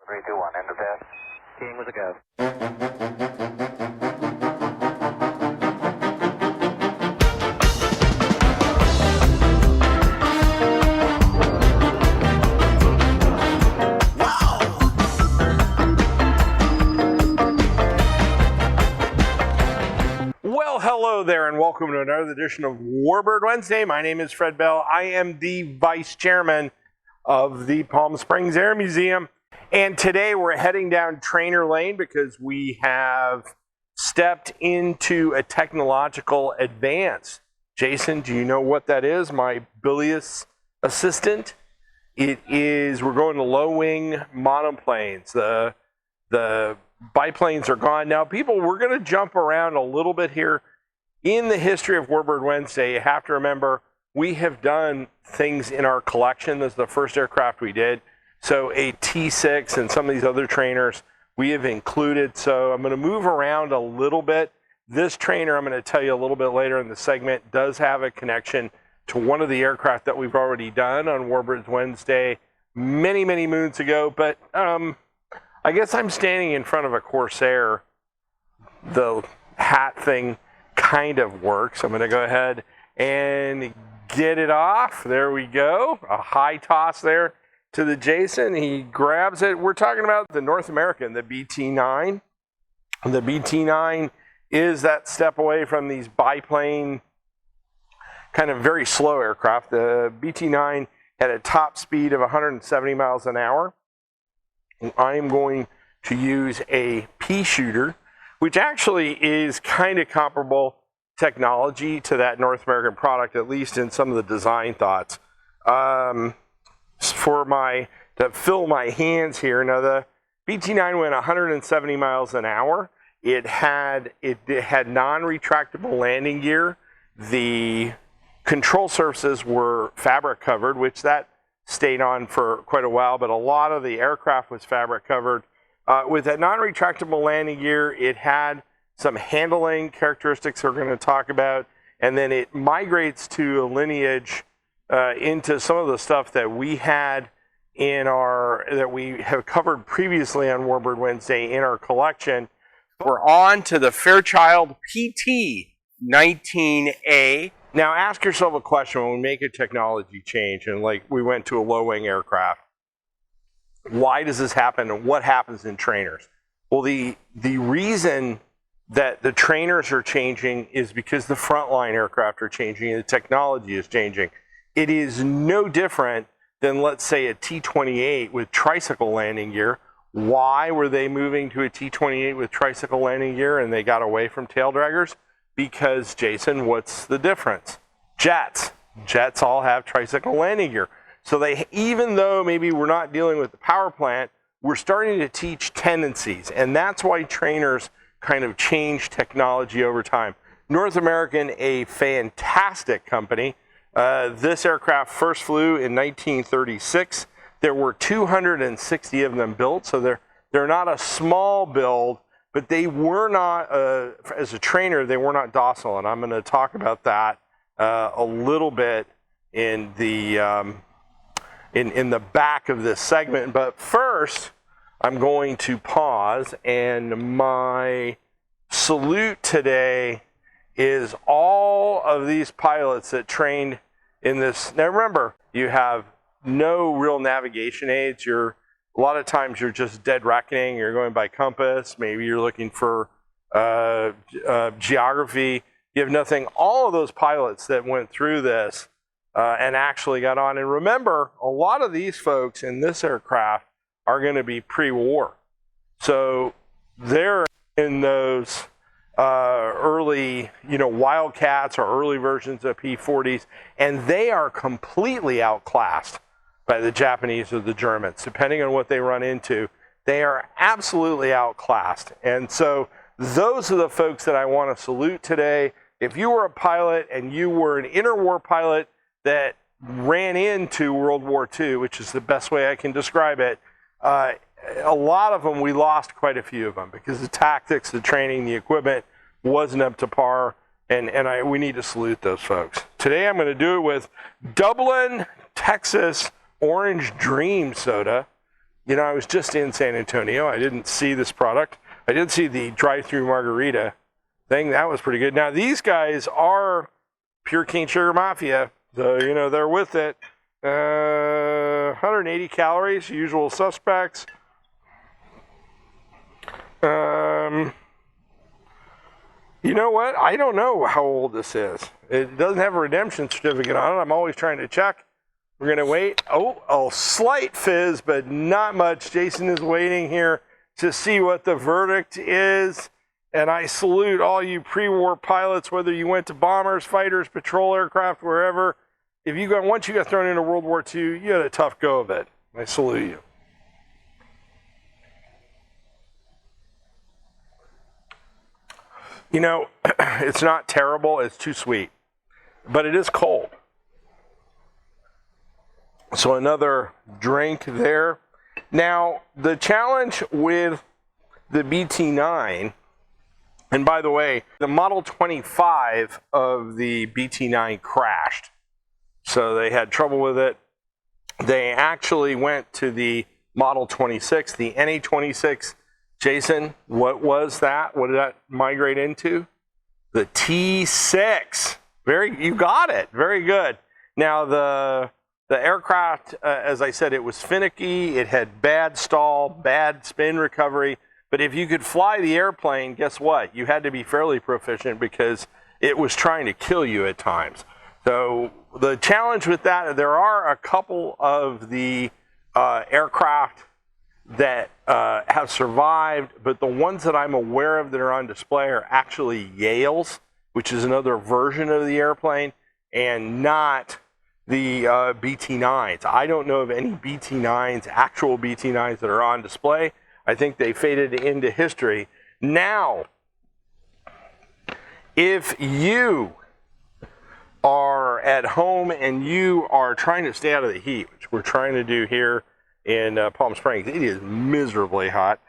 3, 2, 1, end of test. King with a go. Well, hello there, and welcome to another edition of Warbird Wednesday. My name is Fred Bell. I am the Vice Chairman of the Palm Springs Air Museum. And today we're heading down Trainer Lane because we have stepped into a technological advance. Jason, do you know what that is? My bilious assistant? It is, we're going to low-wing monoplanes. The biplanes are gone. Now, people, we're going to jump around a little bit here. In the history of Warbird Wednesday, you have to remember, we have done things in our collection. This is the first aircraft we did. So a T6 and some of these other trainers we have included. So I'm going to move around a little bit. This trainer, I'm going to tell you a little bit later in the segment, does have a connection to one of the aircraft that we've already done on Warbird Wednesday many, many moons ago. But I guess I'm standing in front of a Corsair. The hat thing kind of works. I'm going to go ahead and get it off. There we go. A high toss there to the Jason. He grabs it. We're talking about the North American, the BT-9. The BT-9 is that step away from these biplane, kind of very slow aircraft. The BT-9 had a top speed of 170 miles an hour. I am going to use a pea shooter, which actually is kind of comparable technology to that North American product, at least in some of the design thoughts. To fill my hands here, now the BT-9 went 170 miles an hour. It had non-retractable landing gear. The control surfaces were fabric covered, which that stayed on for quite a while, but a lot of the aircraft was fabric covered. With that non-retractable landing gear, it had some handling characteristics we're going to talk about, and then it migrates to a lineage into some of the stuff that we had that we have covered previously on Warbird Wednesday in our collection. We're on to the Fairchild PT-19A. Now ask yourself a question when we make a technology change, and like we went to a low-wing aircraft. Why does this happen, and what happens in trainers? Well, the reason that the trainers are changing is because the frontline aircraft are changing and the technology is changing. It is no different than, let's say, a T-28 with tricycle landing gear. Why were they moving to a T-28 with tricycle landing gear and they got away from tail draggers? Because, Jason, what's the difference? Jets. Jets all have tricycle landing gear. So even though maybe we're not dealing with the power plant, we're starting to teach tendencies. And that's why trainers kind of change technology over time. North American, a fantastic company. This aircraft first flew in 1936. There were 260 of them built, so they're not a small build, but they were not, as a trainer, they were not docile. And I'm going to talk about that a little bit in the back of this segment. But first, I'm going to pause, and my salute today is all of these pilots that trained in this. Now remember, you have no real navigation aids. A lot of times you're just dead reckoning. You're going by compass. Maybe you're looking for geography. You have nothing. All of those pilots that went through this and actually got on. And remember, a lot of these folks in this aircraft are going to be pre-war. So they're in those early, Wildcats or early versions of P-40s, and they are completely outclassed by the Japanese or the Germans. Depending on what they run into, they are absolutely outclassed. And so those are the folks that I want to salute today. If you were a pilot and you were an interwar pilot that ran into World War II, which is the best way I can describe it, a lot of them, we lost quite a few of them because the tactics, the training, the equipment wasn't up to par, and we need to salute those folks. Today I'm going to do it with Dublin, Texas Orange Dream soda. You know, I was just in San Antonio. I didn't see this product. I did see the drive-through margarita thing. That was pretty good. Now, these guys are pure cane sugar mafia. So, you know, they're with it. 180 calories, usual suspects. You know what? I don't know how old this is. It doesn't have a redemption certificate on it. I'm always trying to check. We're going to wait. Oh, a slight fizz, but not much. Jason is waiting here to see what the verdict is. And I salute all you pre-war pilots, whether you went to bombers, fighters, patrol aircraft, wherever. If you once you got thrown into World War II, you had a tough go of it. I salute you. You know, it's not terrible. It's too sweet. But it is cold. So another drink there. Now, the challenge with the BT-9, and by the way, the Model 25 of the BT-9 crashed. So they had trouble with it. They actually went to the Model 26, the NA26. Jason, what was that? What did that migrate into? The T6. You got it. Very good. Now, the aircraft, as I said, it was finicky. It had bad stall, bad spin recovery. But if you could fly the airplane, guess what? You had to be fairly proficient because it was trying to kill you at times. So the challenge with that, there are a couple of the aircraft that have survived, but the ones that I'm aware of that are on display are actually Yales, which is another version of the airplane, and not the BT-9s. I don't know of any BT-9s, actual BT-9s that are on display. I think they faded into history. Now, if you are at home and you are trying to stay out of the heat, which we're trying to do here in Palm Springs, it is miserably hot,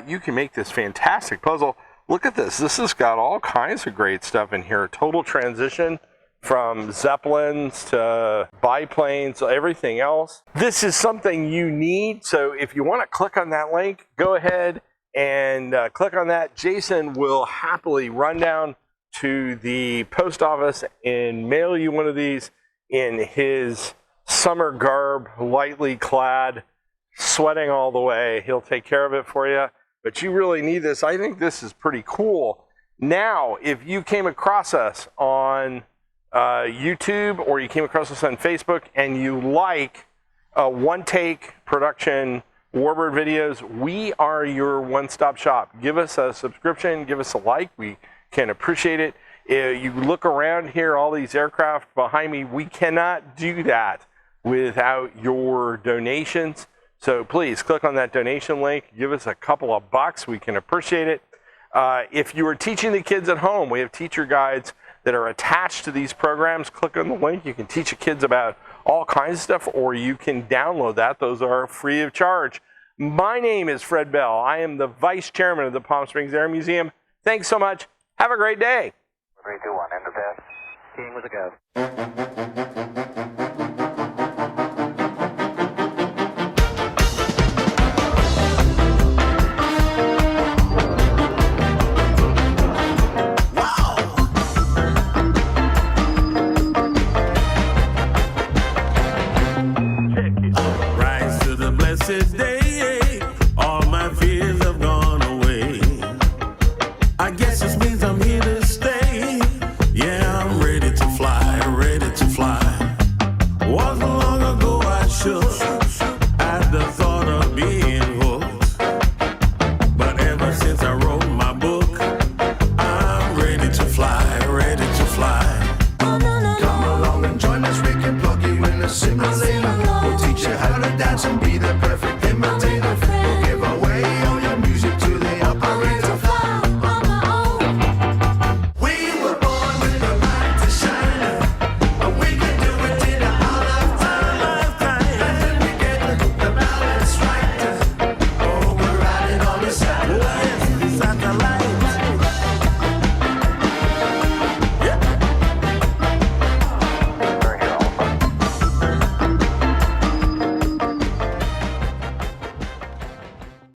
you can make this fantastic puzzle. Look at this. This has got all kinds of great stuff in here. Total transition from Zeppelins to biplanes, everything else. This is something you need. So if you want to click on that link, go ahead and click on that. Jason will happily run down to the post office and mail you one of these in his summer garb, lightly clad, sweating all the way. He'll take care of it for you, but you really need this. I think this is pretty cool. Now, if you came across us on YouTube or you came across us on Facebook and you like one-take production Warbird videos, we are your one-stop shop. Give us a subscription, give us a like. We can appreciate it. You look around here, all these aircraft behind me, we cannot do that without your donations. So please click on that donation link. Give us a couple of bucks. We can appreciate it. If you are teaching the kids at home, we have teacher guides that are attached to these programs. Click on the link. You can teach the kids about all kinds of stuff, or you can download that. Those are free of charge. My name is Fred Bell. I am the Vice Chairman of the Palm Springs Air Museum. Thanks so much. Have a great day. 3, 2, 1, end of test. King with a go.